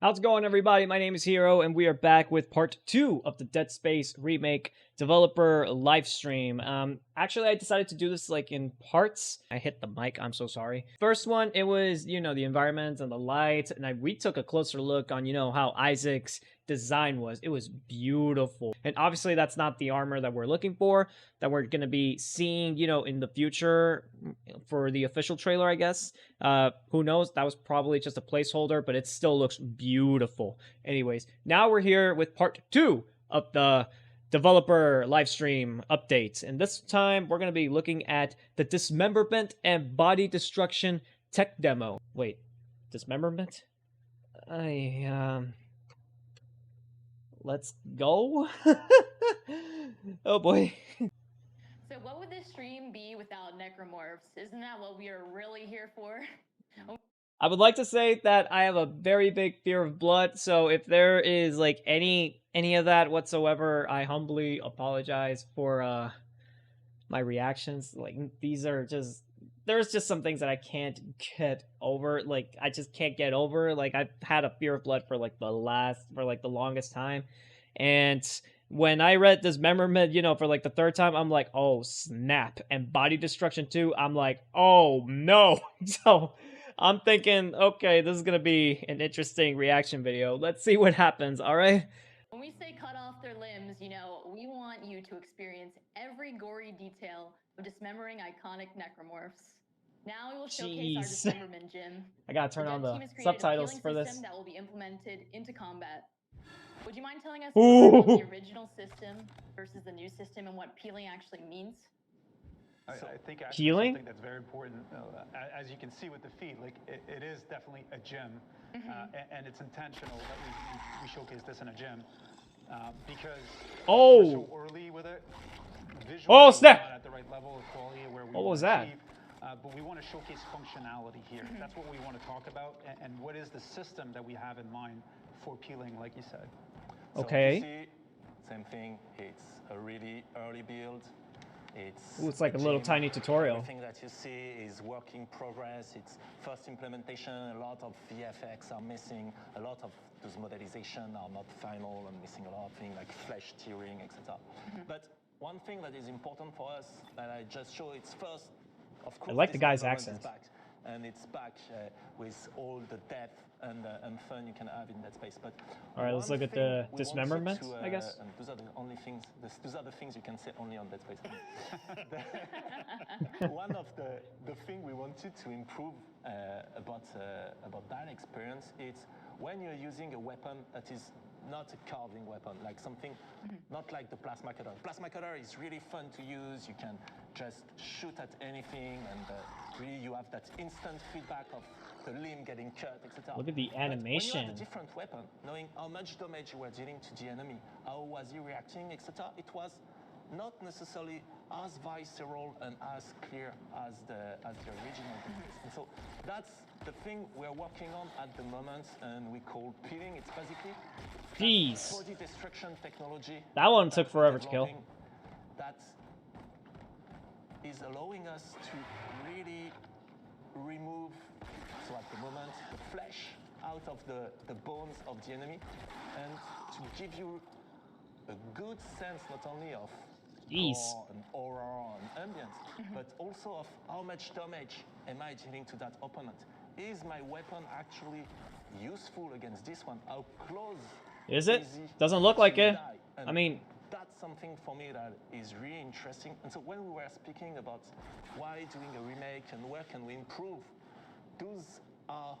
How's it going, everybody? My name is Hero, and we are back with part 2 of the Dead Space Remake developer live stream. Actually, I decided to do this like in parts. I hit the mic. I'm so sorry. First one, it was the environment and the lights, and we took a closer look on how Isaac's design was. It was beautiful, and obviously that's not the armor that we're looking for. That we're gonna be seeing, in the future for the official trailer, I guess. Who knows? That was probably just a placeholder, but it still looks beautiful. Anyways, now we're here with part 2 of the developer livestream updates, and this time we're going to be looking at the Dismemberment and Body Destruction tech demo. Wait, Dismemberment? Let's go. Oh boy. So what would this stream be without necromorphs? Isn't that what we are really here for? I would like to say that I have a very big fear of blood, so if there is like any of that whatsoever, I humbly apologize for my reactions. Like these are just there's just some things that I can't get over. Like I just can't get over. Like I've had a fear of blood for like the longest time. And when I read this Dismemberment, for like the third time, I'm like, oh snap. And Body Destruction 2, I'm like, oh no. So I'm thinking, okay, this is gonna be an interesting reaction video. Let's see what happens, alright? When we say cut off their limbs, we want you to experience every gory detail of dismembering iconic necromorphs. Now we will showcase our Jeez. dismemberment gym. I gotta turn The on dev the team has created subtitles a for healing this. system that will be implemented into combat. Would you mind telling us more about the original system versus the new system and what peeling actually means? I think actually Healing? something that's very important, as you can see with the feed, like it is definitely a gym, and it's intentional that we showcase this in a gym because we're so early with it. Visually, Snap! we're not at the right level of quality where we What want was to that? achieve, but we want to showcase functionality here. That's what we want to talk about, and what is the system that we have in mind for peeling, like you said. Okay. So you see, same thing. It's a really early build. It's like a little tiny tutorial. Everything that you see is work in progress. It's first implementation. A lot of VFX are missing. A lot of those modelizations are not final and missing a lot of things like flesh tearing, etc. But one thing that is important for us that I just show, it's first, of course, I like the guy's Dismemberment accent. is back, and it's back with all the depth and fun you can have in Dead Space. But all right, let's look at the Dismemberment, I guess. And those are the only things. Those are the things you can say only on Dead Space. One of the thing we wanted to improve about that experience is when you're using a weapon that is not a carving weapon, like something not like the plasma cutter. Plasma cutter is really fun to use. You can just shoot at anything, and really you have that instant feedback of the limb getting cut, etc. Look at the But when you animation. had a different weapon, knowing how much damage you were dealing to the enemy, how was he reacting, etc., it was not necessarily as visceral and as clear as the original Dead Space. And so that's the thing we're working on at the moment, and we call peeling. It's basically Jeez. body destruction technology. That one took forever to kill. That is allowing us to really remove, so at the moment, the flesh out of the bones of the enemy, and to give you a good sense not only of gore and aura and ambience, but also of how much damage am I dealing to that opponent. Is my weapon actually useful against this one? How close is it? Doesn't look like it. I mean, that's something for me that is really interesting. And so when we were speaking about why doing a remake and where can we improve, those are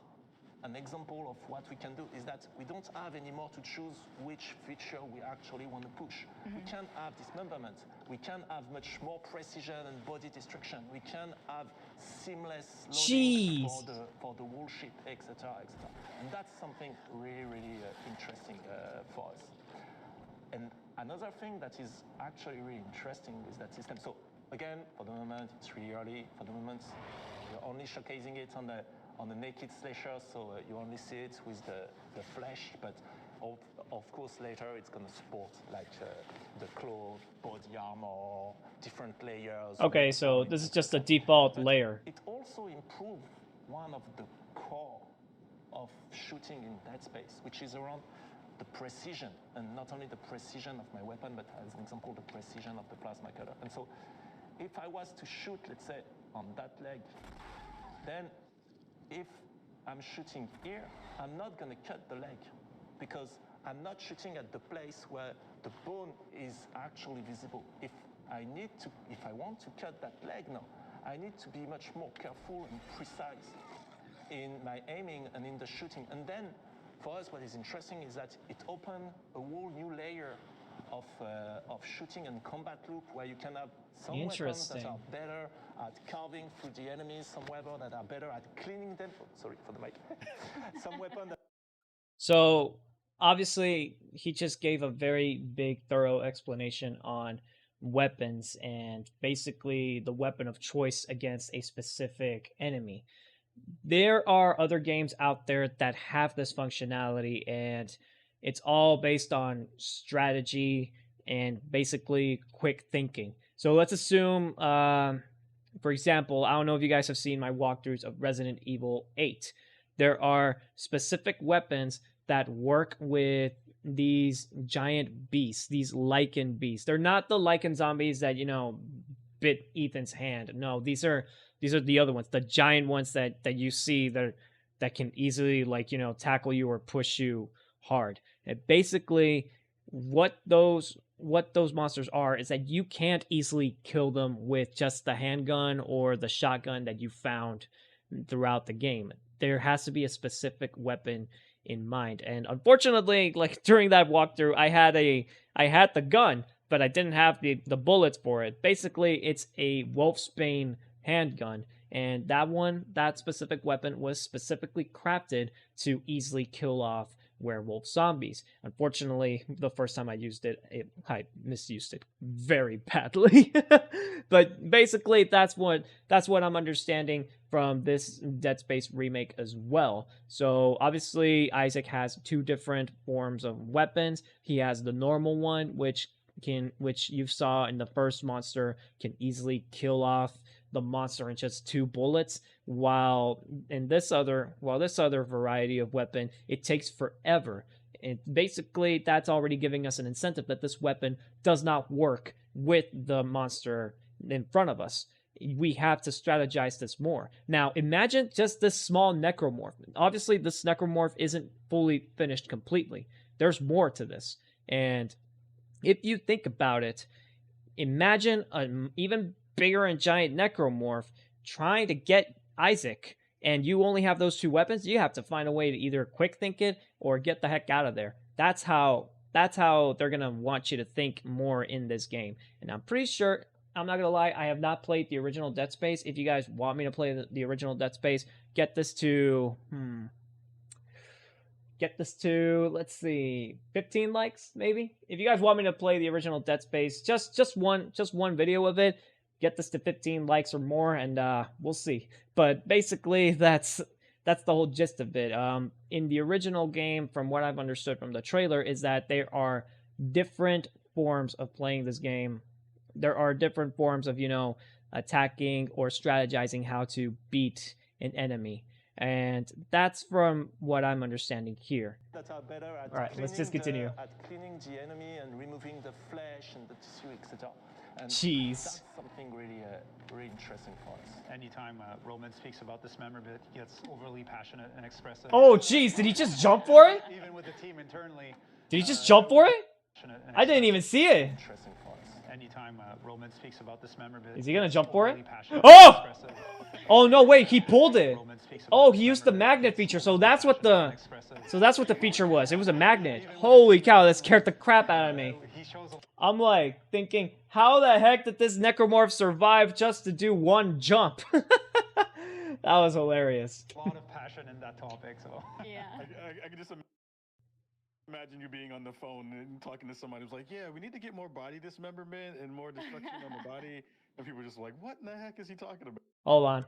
an example of what we can do, is that we don't have anymore to choose which feature we actually want to push. We can have dismemberment. We can have much more precision and body destruction. We can have seamless loading for the whole ship, etc., etc. And that's something really, really interesting for us. And another thing that is actually really interesting is that system. So again, for the moment, it's really early. For the moment, we're only showcasing it on the naked slasher, so you only see it with the flesh, but of course later it's going to support like the clothes, body armor, different layers. okay, so this is just a default layer. It also improved one of the core of shooting in Dead Space, which is around the precision, and not only the precision of my weapon, but as an example, the precision of the plasma cutter. And so if I was to shoot, let's say, on that leg, then if I'm shooting here, I'm not going to cut the leg because I'm not shooting at the place where the bone is actually visible. If I want to cut that leg now, I need to be much more careful and precise in my aiming and in the shooting. And then for us, what is interesting is that it opened a whole new layer of shooting and combat loop where you can have some weapons that are better at carving through the enemies, some weapons that are better at cleaning them. Oh, sorry for the mic. Some weapons that... So obviously he just gave a very big, thorough explanation on weapons and basically the weapon of choice against a specific enemy. There are other games out there that have this functionality, and it's all based on strategy and basically quick thinking. So let's assume, for example, I don't know if you guys have seen my walkthroughs of Resident Evil 8. There are specific weapons that work with these giant beasts, these lichen beasts. They're not the lichen zombies that, bit Ethan's hand. No, these are the other ones, the giant ones that you see that can easily tackle you or push you hard. And basically what those monsters are is that you can't easily kill them with just the handgun or the shotgun that you found throughout the game. There has to be a specific weapon in mind. And unfortunately, during that walkthrough, I had the gun, but I didn't have the bullets for it. Basically, it's a Wolfsbane handgun, and that specific weapon was specifically crafted to easily kill off werewolf zombies. Unfortunately, the first time I used it, I misused it very badly. But basically, that's what I'm understanding from this Dead Space remake as well. So obviously, Isaac has two different forms of weapons. He has the normal one, which you saw in the first monster, can easily kill off the monster in just 2 bullets, while this other variety of weapon, it takes forever. And basically, that's already giving us an incentive that this weapon does not work with the monster in front of us. We have to strategize this more. Now, imagine just this small necromorph. Obviously, this necromorph isn't fully finished completely. There's more to this. And if you think about it, imagine an even bigger and giant necromorph trying to get Isaac, and you only have those 2 weapons. You have to find a way to either quick think it or get the heck out of there. That's how they're gonna want you to think more in this game. And I'm pretty sure, I'm not gonna lie, I have not played the original Dead Space. If you guys want me to play the original Dead Space, get this to let's see, 15 likes maybe. If you guys want me to play the original Dead Space, just one video of it, get this to 15 likes or more, and we'll see. But basically, that's the whole gist of it. In the original game, from what I've understood from the trailer, is that there are different forms of playing this game. There are different forms of, attacking or strategizing how to beat an enemy. And that's from what I'm understanding here. That are better at all right, let's just continue. At cleaning the enemy and removing the flesh and the tissue, etc. And jeez, that's something really, really interesting for us. Anytime Roman speaks about Dismemberment, he gets overly passionate and expressive. Oh, jeez, did he just jump for it? Even with the team internally. Did he just jump for it? I didn't even see it. Interesting for us. Anytime Roman speaks about Dismemberment, is he gonna jump for it? Oh! Oh no! Wait, he pulled it. Oh, he used the magnet feature. So that's what the feature was. It was a magnet. Holy cow! That scared the crap out of me. I'm like thinking, how the heck did this necromorph survive just to do one jump? That was hilarious. A lot of passion in that topic. So Yeah. I can just imagine you being on the phone and talking to somebody who's like, yeah, we need to get more body dismemberment and more destruction on the body. And people are just like, what in the heck is he talking about? Hold on.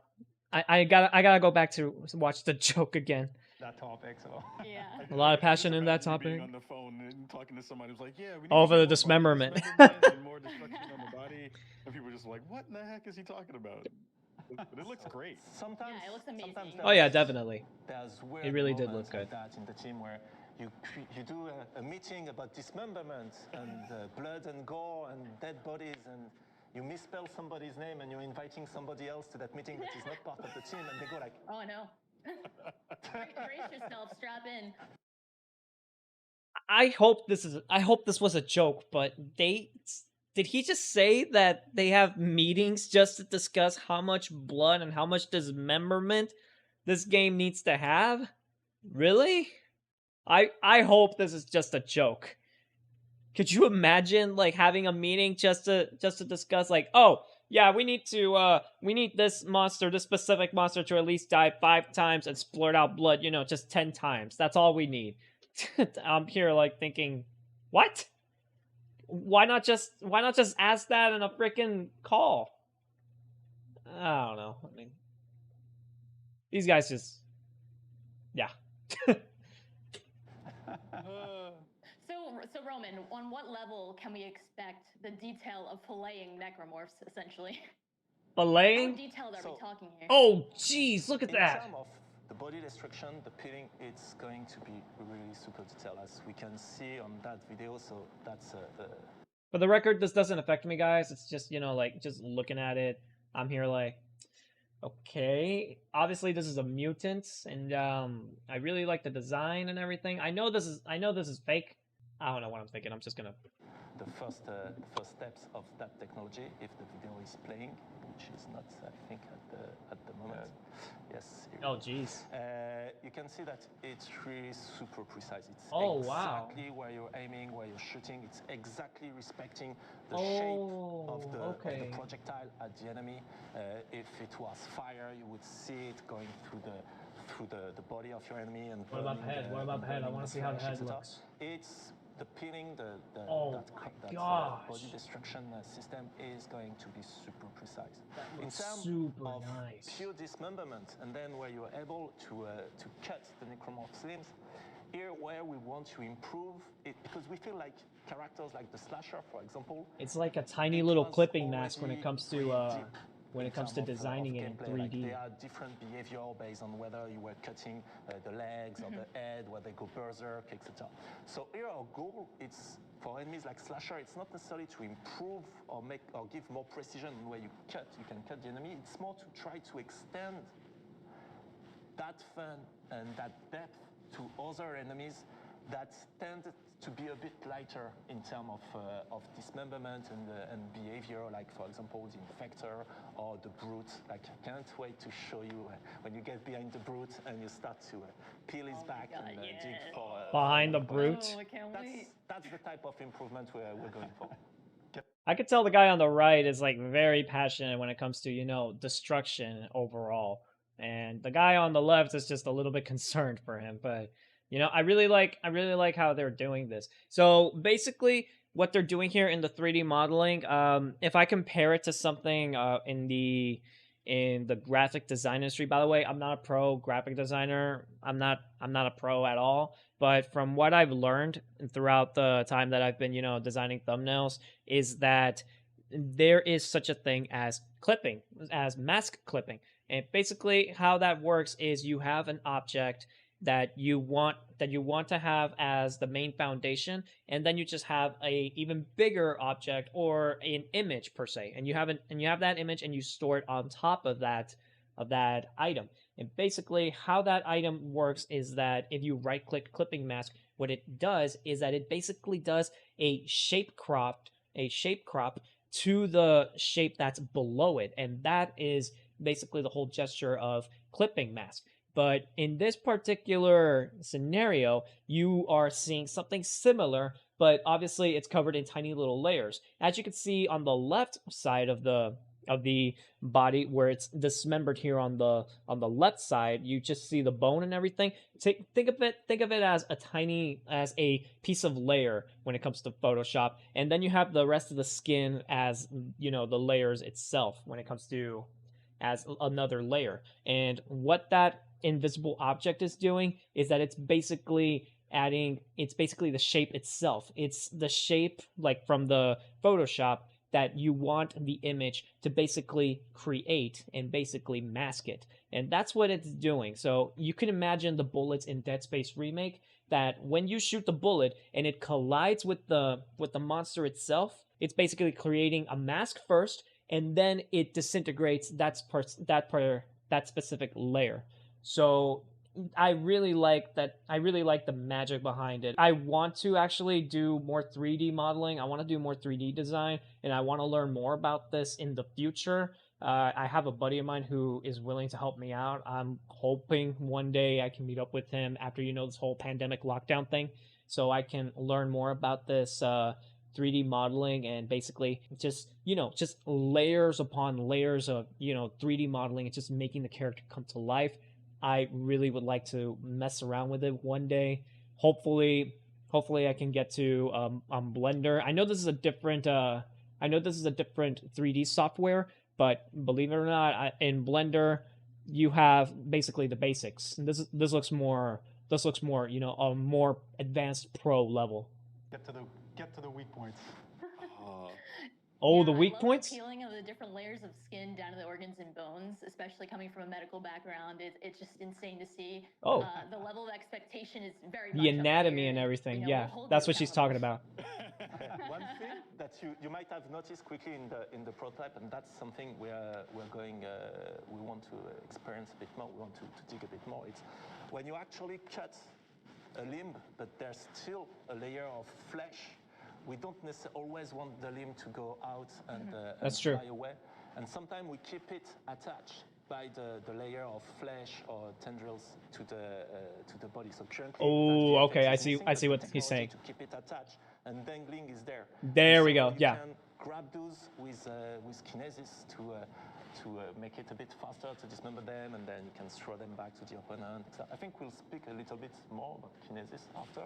I gotta go back to watch the joke again. That topic, so Yeah. A lot of passion in that topic. Being on the phone and talking to somebody who's like, yeah, we need Oh, to for get the more dismemberment. body dismemberment and more destruction on the body. And people are just like, what in the heck is he talking about? But it looks great. Sometimes, Yeah, it looks amazing. sometimes Oh yeah, definitely. there's weird It really did moments look good. like that in the team where you do a meeting about dismemberment and blood and gore and dead bodies, and you misspell somebody's name and you're inviting somebody else to that meeting that is not part of the team, and they go like, Oh no. Brace yourself, strap in. I hope this was a joke, but did he just say that they have meetings just to discuss how much blood and how much dismemberment this game needs to have? Really? I hope this is just a joke. Could you imagine like having a meeting just to discuss like, oh yeah, we need this monster, this specific monster to at least die 5 times and splurt out blood, just 10 times. That's all we need. I'm here like thinking, what? Why not just ask that in a freaking call? I don't know. I mean, these guys just, yeah. So Roman, on what level can we expect the detail of filleting necromorphs, essentially? How Belaying? detailed are we talking here? Oh, jeez, look at in that. terms of the body destruction, the peeling, it's going to be really super detailed, as we can see on that video. So that's For the record, this doesn't affect me, guys. It's just, like, just looking at it, I'm here like, okay. Obviously, this is a mutant, and I really like the design and everything. I know this is fake. I don't know what I'm thinking. I'm just gonna. the first steps of that technology, if the video is playing, which is not, I think, at the moment. Yes. Oh, jeez. You can see that it's really super precise. It's Oh, wow. exactly where you're aiming, where you're shooting. It's exactly respecting the shape of the projectile at the enemy. If it was fire, you would see it going through the body of your enemy and What about the head? What about the head? I want to see how the head looks. It's the peeling, that body destruction system is going to be super precise. In terms of pure dismemberment, and then where you're able to cut the necromorph's limbs, here where we want to improve it, because we feel like characters like the slasher, for example, it's like a tiny little clipping mask when it comes to designing it in 3D. Like there are different behavior based on whether you were cutting the legs or the head, where they go berserk, etc. So here our goal, it's for enemies like slasher, it's not necessarily to improve or give more precision on where you can cut the enemy. It's more to try to extend that fun and that depth to other enemies that tend to be a bit lighter in terms of dismemberment and behavior, like for example the Infector or the Brute. Like, I can't wait to show you when you get behind the Brute and you start to peel his back and dig for behind the Brute. Oh, I can't wait. That's the type of improvement we're going for. I could tell the guy on the right is like very passionate when it comes to destruction overall, and the guy on the left is just a little bit concerned for him. But I really like how they're doing this. So basically, what they're doing here in the 3D modeling, if I compare it to something in the graphic design industry. By the way, I'm not a pro graphic designer. I'm not a pro at all. But from what I've learned throughout the time that I've been, designing thumbnails, is that there is such a thing as clipping, as mask clipping. And basically how that works is you have an object that you want to have as the main foundation, and then you just have a even bigger object or an image per se, and you have that image and you store it on top of that item. And basically how that item works is that if you right click clipping mask, what it does is that it basically does a shape crop to the shape that's below it, and that is basically the whole gesture of clipping mask. But in this particular scenario, you are seeing something similar, but obviously it's covered in tiny little layers. As you can see on the left side of the body, where it's dismembered here on the left side, you just see the bone and everything. Think of it as a piece of layer when it comes to Photoshop, and then you have the rest of the skin as the layers itself when it comes to as another layer. And what that invisible object is doing is that it's basically the shape itself. It's the shape like from the Photoshop that you want the image to basically create and basically mask it. And that's what it's doing. So you can imagine the bullets in Dead Space Remake, that when you shoot the bullet and it collides with the monster itself, it's basically creating a mask first, and then it disintegrates that specific layer. So I really like that. I really like the magic behind it. I want to actually do more 3D modeling. I want to do more 3D design, and I want to learn more about this in the future. I have a buddy of mine who is willing to help me out. I'm hoping one day I can meet up with him after, this whole pandemic lockdown thing, so I can learn more about this 3D modeling, and basically just layers upon layers of 3D modeling and just making the character come to life. I really would like to mess around with it one day. Hopefully I can get to Blender. I know this is a different 3D software, but believe it or not, in Blender you have basically the basics. And this looks more a more advanced pro level. Get to the weak points. Oh, Yeah, the weak I love points? the peeling of the different layers of skin down to the organs and bones, especially coming from a medical background. It's just insane to see. Oh. The level of expectation is very The much up anatomy there, and everything. we'll Yeah, hold that's you what she's talking accountable. about. One thing that you might have noticed quickly in the prototype, and that's something we want to experience a bit more, we want to dig a bit more, it's when you actually cut a limb, but there's still a layer of flesh. We don't necessarily always want the limb to go out and fly away. And sometimes we keep it attached by the layer of flesh or tendrils to the body. So currently, okay, I see what he's saying. To keep it attached, and dangling is there. There we go. Yeah. You can grab those with kinesis to make it a bit faster to dismember them, and then you can throw them back to the opponent. So I think we'll speak a little bit more about kinesis after.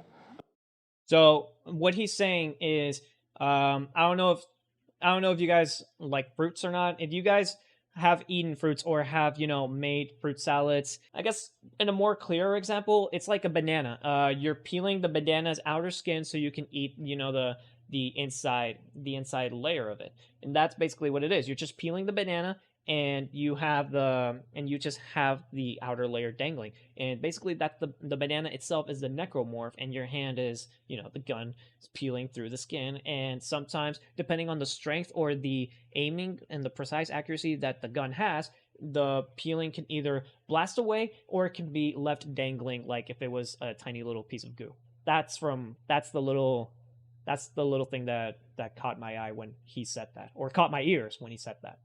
So what he's saying is, I don't know if you guys like fruits or not. If you guys have eaten fruits or have made fruit salads, I guess in a more clear example, it's like a banana. You're peeling the banana's outer skin so you can eat the inside layer of it, and that's basically what it is. You're just peeling the banana, and you just have the outer layer dangling, and basically that's the banana itself is the necromorph, and your hand is the gun is peeling through the skin. And sometimes, depending on the strength or the aiming and the precise accuracy that the gun has, the peeling can either blast away or it can be left dangling, like if it was a tiny little piece of goo. That's the little thing that caught my eye when he said that, or caught my ears when he said that.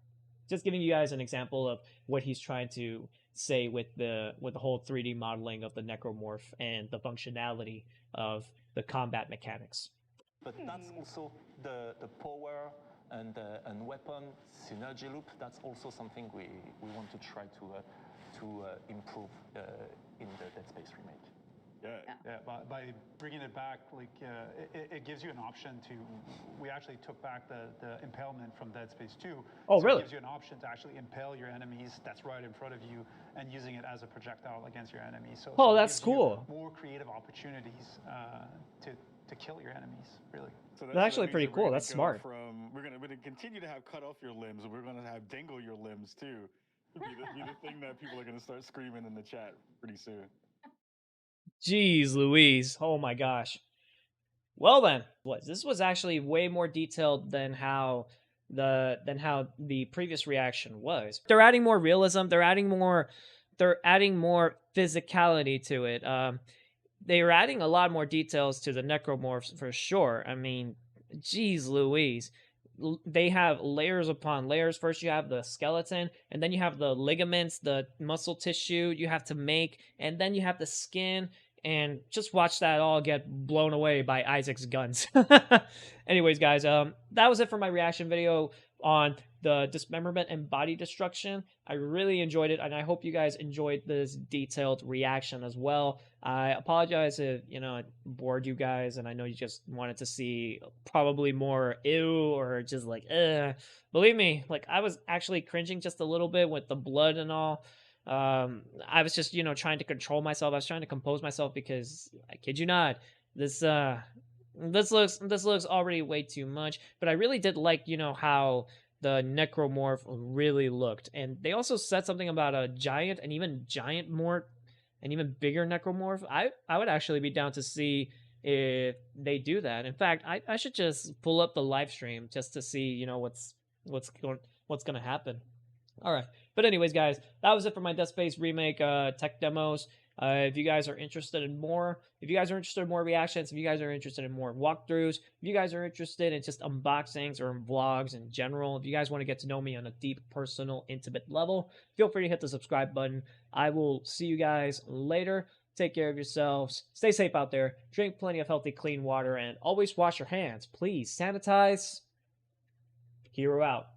Just giving you guys an example of what he's trying to say with the whole 3D modeling of the necromorph and the functionality of the combat mechanics. But that's also the power and weapon synergy loop. That's also something we want to try to improve in the Dead Space remake. Yeah. By bringing it back, it gives you an option to. We actually took back the impalement from Dead Space 2. Oh, so really? It gives you an option to actually impale your enemies that's right in front of you, and using it as a projectile against your enemies. So that's it gives cool. You more creative opportunities to kill your enemies, really. So that's actually pretty cool. That's smart. We're gonna continue to have cut off your limbs, and we're gonna have dangle your limbs too. Be the thing that people are gonna start screaming in the chat pretty soon. Jeez Louise. Oh my gosh. Well then, this was actually way more detailed than how the previous reaction was. They're adding more realism, they're adding more physicality to it. They were adding a lot more details to the necromorphs for sure. I mean, geez Louise. They have layers upon layers. First you have the skeleton, and then you have the ligaments, the muscle tissue you have to make, and then you have the skin. And just watch that all get blown away by Isaac's guns. Anyways, guys, that was it for my reaction video on the Dismemberment and Body Destruction. I really enjoyed it, and I hope you guys enjoyed this detailed reaction as well. I apologize if, I bored you guys, and I know you just wanted to see probably more ew or just like, Believe me, I was actually cringing just a little bit with the blood and all. I was just, trying to control myself. I was trying to compose myself because I kid you not, this this looks already way too much, but I really did like, you know, how the necromorph really looked. And they also said something about a giant and even giant morph and even bigger necromorph. I would actually be down to see if they do that. In fact, I should just pull up the live stream just to see, you know, what's going to happen. All right. But anyways, guys, that was it for my Dead Space Remake tech demos. If you guys are interested in more, if you guys are interested in more reactions, if you guys are interested in more walkthroughs, if you guys are interested in just unboxings or in vlogs in general, if you guys want to get to know me on a deep, personal, intimate level, feel free to hit the subscribe button. I will see you guys later. Take care of yourselves. Stay safe out there. Drink plenty of healthy, clean water, and always wash your hands. Please sanitize. Hero out.